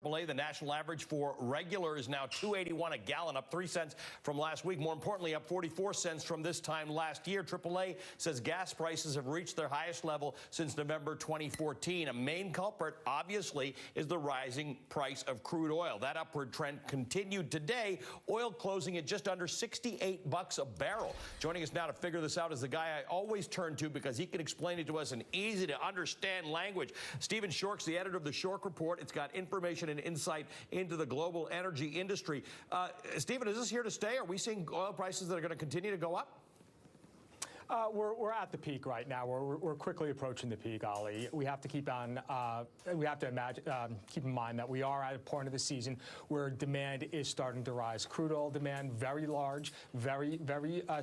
AAA. The national average for regular is now $2.81 a gallon, up 3 cents from last week. More importantly, up 44 cents from this time last year. AAA says gas prices have reached their highest level since November 2014. A main culprit, obviously, is the rising price of crude oil. That upward trend continued today. Oil closing at just under $68 a barrel. Joining us now to figure this out is the guy I always turn to because he can explain it to us in easy to understand language. Stephen Schork's the editor of the Schork Report. It's got information and insight into the global energy industry. Stephen, is this here to stay? Are we seeing oil prices that are going to continue to go up? We're at the peak right now. We're quickly approaching the peak, Ali. We have to keep on. We have to imagine, keep in mind that we are at a point of the season where demand is starting to rise. Crude oil demand very large, very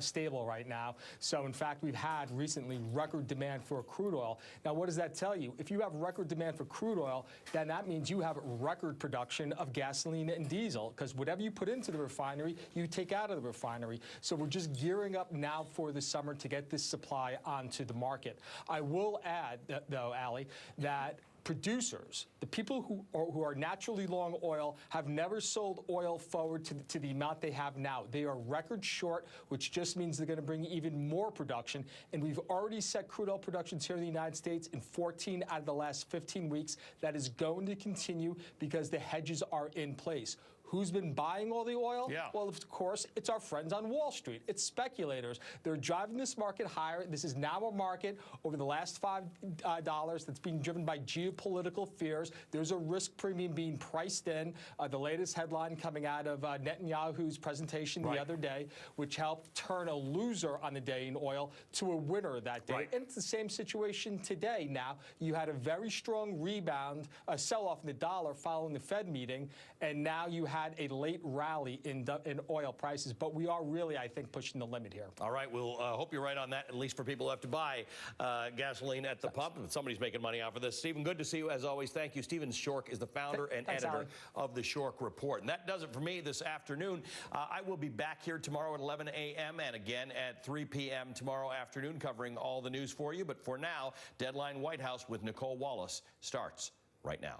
stable right now. So in fact, we've had recently record demand for crude oil. Now, what does that tell you? If you have record demand for crude oil, then that means you have record production of gasoline and diesel, because whatever you put into the refinery, you take out of the refinery. So we're just gearing up now for the summer to get this supply onto the market. I will add, though, Ali, that producers, the people who are naturally long oil, have never sold oil forward to the amount they have now. They are record short, which just means they're going to bring even more production. And we've already set crude oil productions here in the United States in 14 out of the last 15 weeks. That is going to continue because the hedges are in place. Who's been buying all the oil? Yeah. Well, of course, it's our friends on Wall Street. It's speculators. They're driving this market higher. This is now a market over the last $5 that's being driven by geopolitical fears. There's a risk premium being priced in. The latest headline coming out of Netanyahu's presentation the other day, which helped turn a loser on the day in oil to a winner that day. And it's the same situation today. Now, you had a very strong rebound, a sell-off in the dollar following the Fed meeting, and now you had a late rally in oil prices, but we are really, I think, pushing the limit here. All right, we'll hope you're right on that, at least for people who have to buy gasoline at the pump. Somebody's making money off of this. Stephen, good to see you as always. Thank you. Stephen Schork is the founder and editor of the Schork Report. And that does it for me this afternoon. I will be back here tomorrow at 11 a.m. and again at 3 p.m. tomorrow afternoon, covering all the news for you. But for now, Deadline White House with Nicole Wallace starts right now.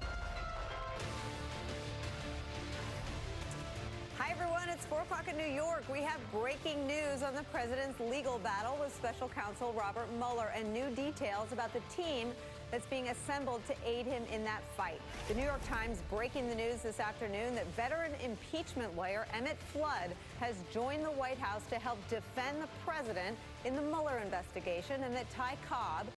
Hi, everyone. It's 4 o'clock in New York. We have breaking news on the president's legal battle with special counsel Robert Mueller and new details about the team that's being assembled to aid him in that fight. The New York Times breaking the news this afternoon that veteran impeachment lawyer Emmett Flood has joined the White House to help defend the president in the Mueller investigation, and that Ty Cobb